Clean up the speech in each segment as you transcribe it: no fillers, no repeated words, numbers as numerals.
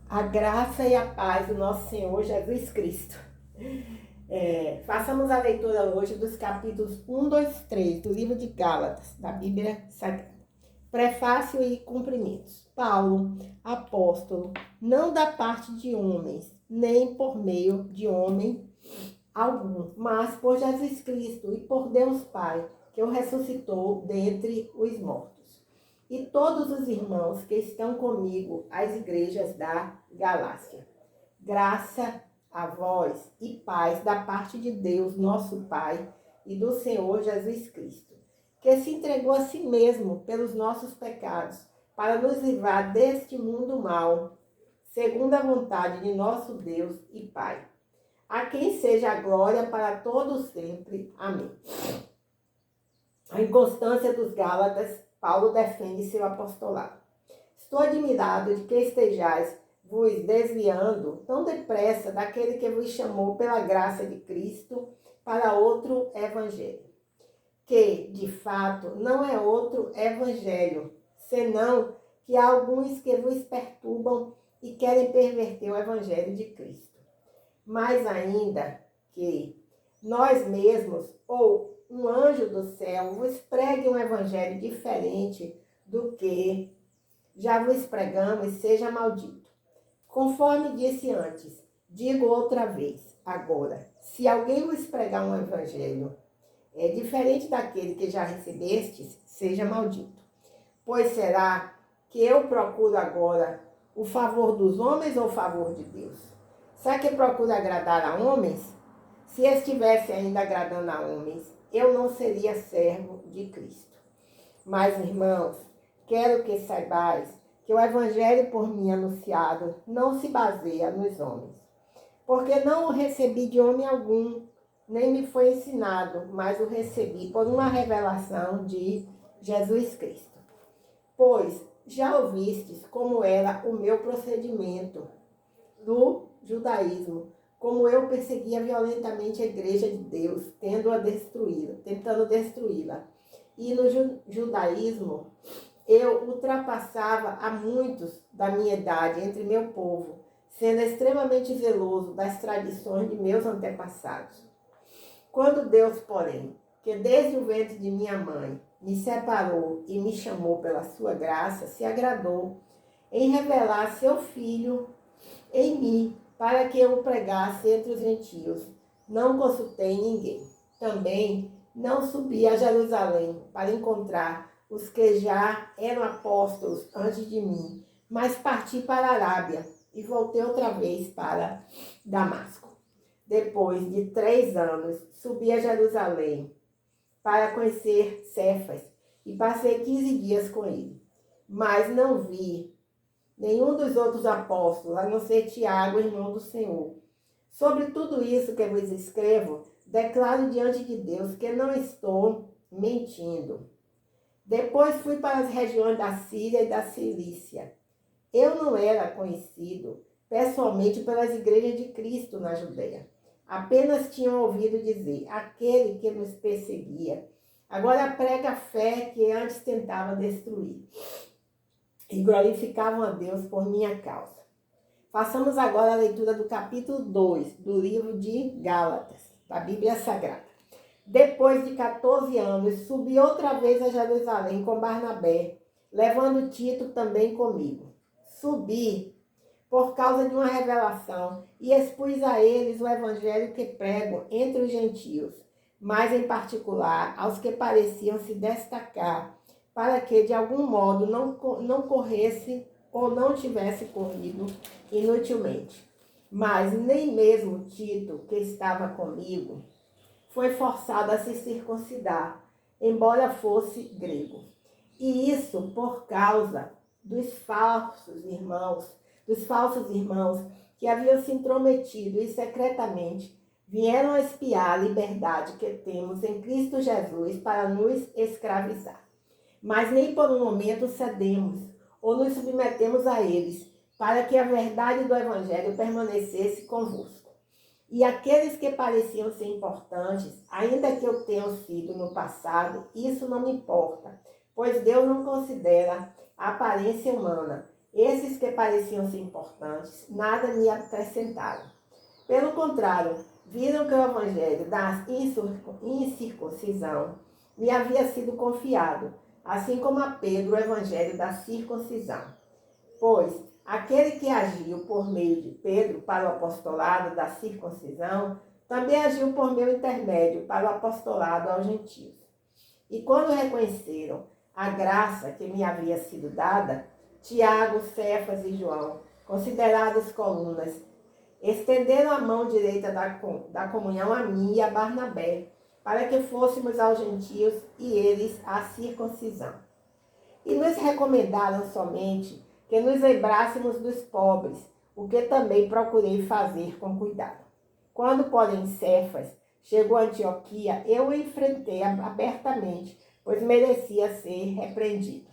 A graça e a paz do nosso Senhor Jesus Cristo. Façamos a leitura hoje dos capítulos 1, 2, 3 do livro de Gálatas, da Bíblia Sagrada. Prefácio e cumprimentos. Paulo, apóstolo, não da parte de homens, nem por meio de homem algum, mas por Jesus Cristo e por Deus Pai, que o ressuscitou dentre os mortos. E todos os irmãos que estão comigo, as igrejas da Galácia. Graça a vós e paz da parte de Deus, nosso Pai, e do Senhor Jesus Cristo, que se entregou a si mesmo pelos nossos pecados, para nos livrar deste mundo mau, segundo a vontade de nosso Deus e Pai. A quem seja a glória para todos sempre. Amém. A inconstância dos Gálatas, Paulo defende seu apostolado. Estou admirado de que estejais vos desviando tão depressa daquele que vos chamou pela graça de Cristo para outro evangelho, que, de fato, não é outro evangelho, senão que há alguns que vos perturbam e querem perverter o evangelho de Cristo. Mais ainda que nós mesmos ou um anjo do céu vos pregue um evangelho diferente do que já vos pregamos, seja maldito. Conforme disse antes, digo outra vez, agora, se alguém vos pregar um evangelho diferente daquele que já recebestes, seja maldito. Pois será que eu procuro agora o favor dos homens ou o favor de Deus? Será que procuro agradar a homens? Se estivesse ainda agradando a homens, eu não seria servo de Cristo. Mas, irmãos, quero que saibais que o evangelho por mim anunciado não se baseia nos homens. Porque não o recebi de homem algum, nem me foi ensinado, mas o recebi por uma revelação de Jesus Cristo. Pois já ouvistes como era o meu procedimento do judaísmo, como eu perseguia violentamente a igreja de Deus, tentando destruí-la. E no judaísmo eu ultrapassava a muitos da minha idade entre meu povo, sendo extremamente zeloso das tradições de meus antepassados. Quando Deus, porém, que desde o ventre de minha mãe me separou e me chamou pela sua graça, se agradou em revelar seu Filho em mim, para que eu o pregasse entre os gentios, não consultei ninguém. Também não subi a Jerusalém para encontrar os que já eram apóstolos antes de mim, mas parti para a Arábia e voltei outra vez para Damasco. Depois de 3 anos, subi a Jerusalém para conhecer Cefas e passei 15 dias com ele. Mas não vi nenhum dos outros apóstolos, a não ser Tiago, irmão do Senhor. Sobre tudo isso que vos escrevo, declaro diante de Deus que não estou mentindo. Depois fui para as regiões da Síria e da Cilícia. Eu não era conhecido pessoalmente pelas igrejas de Cristo na Judeia. Apenas tinham ouvido dizer, aquele que nos perseguia, agora prega a fé que antes tentava destruir. E glorificavam a Deus por minha causa. Façamos agora a leitura do capítulo 2 do livro de Gálatas, da Bíblia Sagrada. Depois de 14 anos, subi outra vez a Jerusalém com Barnabé, levando Tito também comigo. Subi por causa de uma revelação e expus a eles o evangelho que prego entre os gentios, mas em particular aos que pareciam se destacar, para que de algum modo não corresse ou não tivesse corrido inutilmente. Mas nem mesmo Tito, que estava comigo, foi forçado a se circuncidar, embora fosse grego. E isso por causa dos falsos irmãos que haviam se intrometido e secretamente vieram a espiar a liberdade que temos em Cristo Jesus para nos escravizar. Mas nem por um momento cedemos ou nos submetemos a eles, para que a verdade do Evangelho permanecesse convosco. E aqueles que pareciam ser importantes, ainda que eu tenha sido no passado, isso não me importa, pois Deus não considera a aparência humana. Esses que pareciam ser importantes, nada me acrescentaram. Pelo contrário, viram que o evangelho da incircuncisão me havia sido confiado, assim como a Pedro o evangelho da circuncisão. Pois aquele que agiu por meio de Pedro para o apostolado da circuncisão, também agiu por meu intermédio para o apostolado aos gentios. E quando reconheceram a graça que me havia sido dada, Tiago, Cefas e João, considerados colunas, estenderam a mão direita da comunhão a mim e a Barnabé, para que fôssemos aos gentios e eles à circuncisão. E nos recomendaram somente que nos lembrásemos dos pobres, o que também procurei fazer com cuidado. Quando, porém, Cefas chegou a Antioquia, eu o enfrentei abertamente, pois merecia ser repreendido.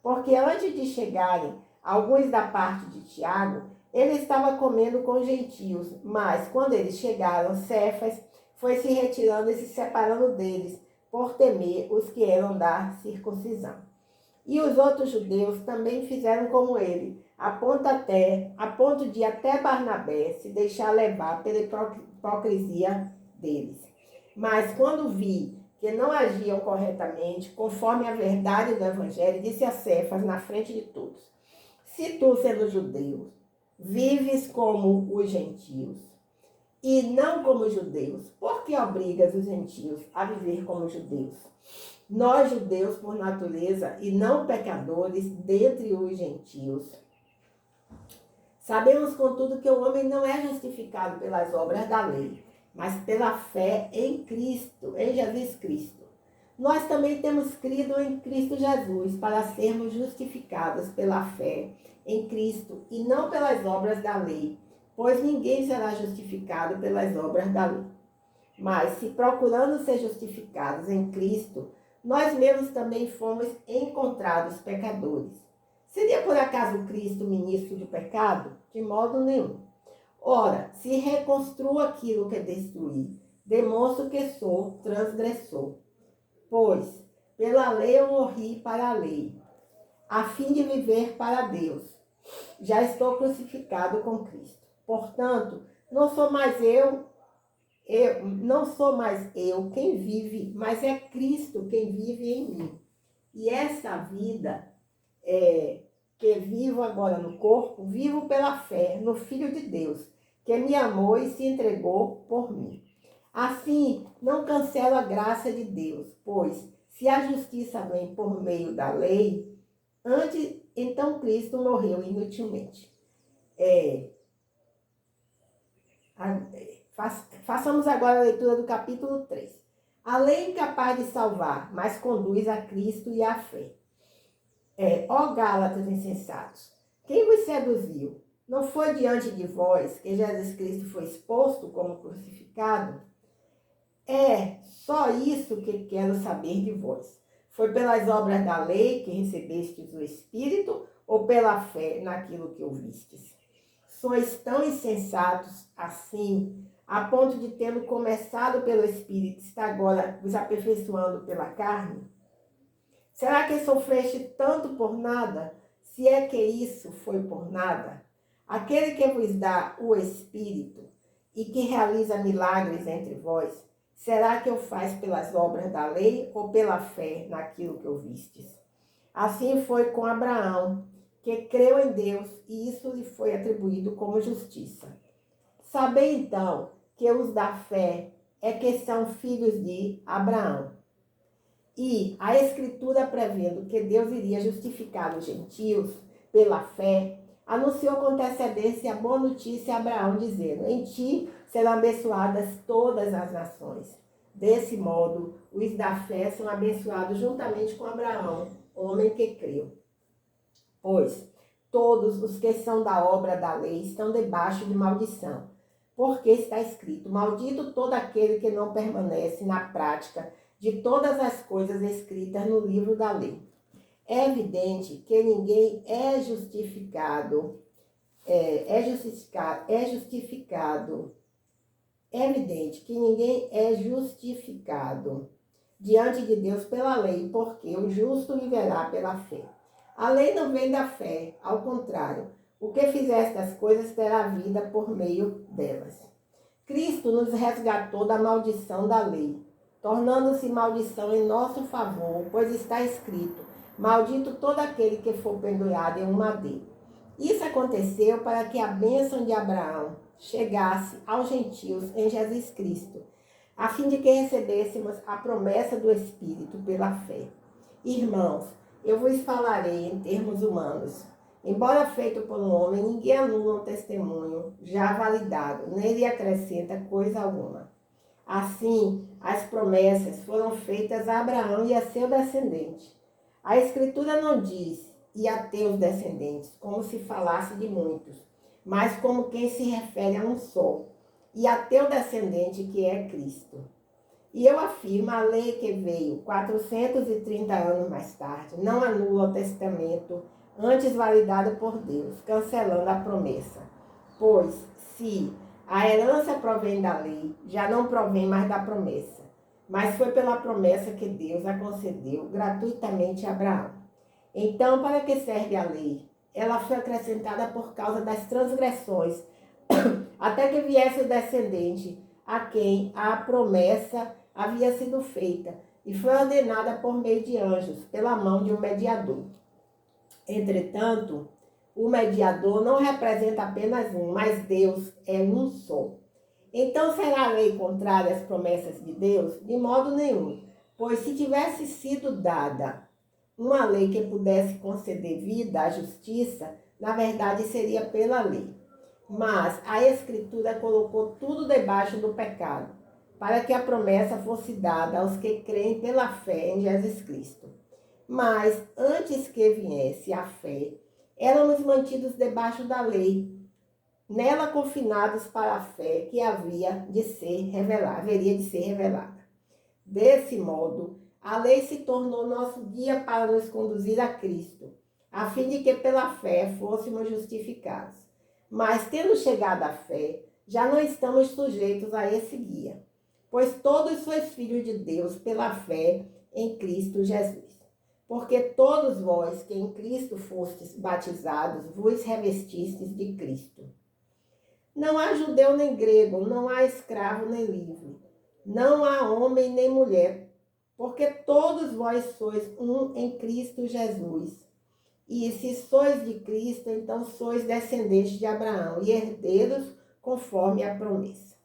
Porque antes de chegarem alguns da parte de Tiago, ele estava comendo com os gentios, mas quando eles chegaram, Cefas foi se retirando e se separando deles, por temer os que eram da circuncisão. E os outros judeus também fizeram como ele, a ponto de até Barnabé se deixar levar pela hipocrisia deles. Mas quando vi que não agiam corretamente, conforme a verdade do evangelho, disse a Cefas na frente de todos: se tu, sendo judeu, vives como os gentios e não como os judeus, por que obrigas os gentios a viver como os judeus? Nós, judeus por natureza e não pecadores dentre os gentios, sabemos, contudo, que o homem não é justificado pelas obras da lei, mas pela fé em Cristo, em Jesus Cristo. Nós também temos crido em Cristo Jesus para sermos justificados pela fé em Cristo e não pelas obras da lei, pois ninguém será justificado pelas obras da lei. Mas se procurando ser justificados em Cristo, nós mesmos também fomos encontrados pecadores. Seria por acaso Cristo ministro do pecado? De modo nenhum. Ora, se reconstruo aquilo que destruí, demonstro que sou transgressor. Pois, pela lei eu morri para a lei, a fim de viver para Deus. Já estou crucificado com Cristo. Portanto, não sou mais eu quem vive, mas é Cristo quem vive em mim. E essa vida que vivo agora no corpo, vivo pela fé no Filho de Deus, que me amou e se entregou por mim. Assim, não cancelo a graça de Deus, pois se a justiça vem por meio da lei, então Cristo morreu inutilmente. Façamos agora a leitura do capítulo 3. A lei é incapaz de salvar, mas conduz a Cristo e à fé. Ó Gálatas insensatos, quem vos seduziu? Não foi diante de vós que Jesus Cristo foi exposto como crucificado? É só isso que quero saber de vós. Foi pelas obras da lei que recebestes o Espírito ou pela fé naquilo que ouvistes? Sois tão insensatos assim, a ponto de, tendo começado pelo Espírito, está agora vos aperfeiçoando pela carne? Será que sofreste tanto por nada, se é que isso foi por nada? Aquele que vos dá o Espírito e que realiza milagres entre vós, será que o faz pelas obras da lei ou pela fé naquilo que ouvistes? Assim foi com Abraão, que creu em Deus e isso lhe foi atribuído como justiça. Sabei então que os da fé é que são filhos de Abraão. E a Escritura, prevendo que Deus iria justificar os gentios pela fé, anunciou com antecedência a boa notícia a Abraão, dizendo: em ti serão abençoadas todas as nações. Desse modo, os da fé são abençoados juntamente com Abraão, homem que creu. Pois todos os que são da obra da lei estão debaixo de maldição, porque está escrito: maldito todo aquele que não permanece na prática de todas as coisas escritas no livro da lei. É evidente que ninguém é justificado. É evidente que ninguém é justificado diante de Deus pela lei, porque o justo viverá pela fé. A lei não vem da fé, ao contrário, o que fizer estas coisas terá vida por meio delas. Cristo nos resgatou da maldição da lei, tornando-se maldição em nosso favor, pois está escrito: maldito todo aquele que for pendurado em um madeiro. Isso aconteceu para que a bênção de Abraão chegasse aos gentios em Jesus Cristo, a fim de que recebêssemos a promessa do Espírito pela fé. Irmãos, eu vos falarei em termos humanos. Embora feito por um homem, ninguém anula um testemunho já validado, nem lhe acrescenta coisa alguma. Assim, as promessas foram feitas a Abraão e a seu descendente. A Escritura não diz, e a teus descendentes, como se falasse de muitos, mas como quem se refere a um só, e a teu descendente, que é Cristo. E eu afirmo, a lei que veio 430 anos mais tarde não anula o testamento antes validado por Deus, cancelando a promessa. Pois, se a herança provém da lei, já não provém mais da promessa, mas foi pela promessa que Deus a concedeu gratuitamente a Abraão. Então, para que serve a lei? Ela foi acrescentada por causa das transgressões, até que viesse o descendente, a quem a promessa havia sido feita, e foi ordenada por meio de anjos, pela mão de um mediador. Entretanto, o mediador não representa apenas um, mas Deus é um só. Então, será a lei contrária às promessas de Deus? De modo nenhum, pois se tivesse sido dada uma lei que pudesse conceder vida à justiça, na verdade seria pela lei. Mas a Escritura colocou tudo debaixo do pecado, para que a promessa fosse dada aos que creem pela fé em Jesus Cristo. Mas antes que viesse a fé, éramos mantidos debaixo da lei, nela confinados para a fé que haveria de ser revelada. Desse modo, a lei se tornou nosso guia para nos conduzir a Cristo, a fim de que pela fé fôssemos justificados. Mas, tendo chegado à fé, já não estamos sujeitos a esse guia, pois todos sois filhos de Deus pela fé em Cristo Jesus. Porque todos vós que em Cristo fostes batizados, vos revestistes de Cristo. Não há judeu nem grego, não há escravo nem livre, não há homem nem mulher, porque todos vós sois um em Cristo Jesus. E se sois de Cristo, então sois descendentes de Abraão e herdeiros conforme a promessa.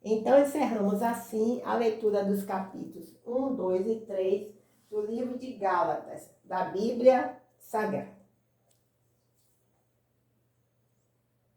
Então encerramos assim a leitura dos capítulos 1, 2 e 3 do livro de Gálatas, da Bíblia Sagrada.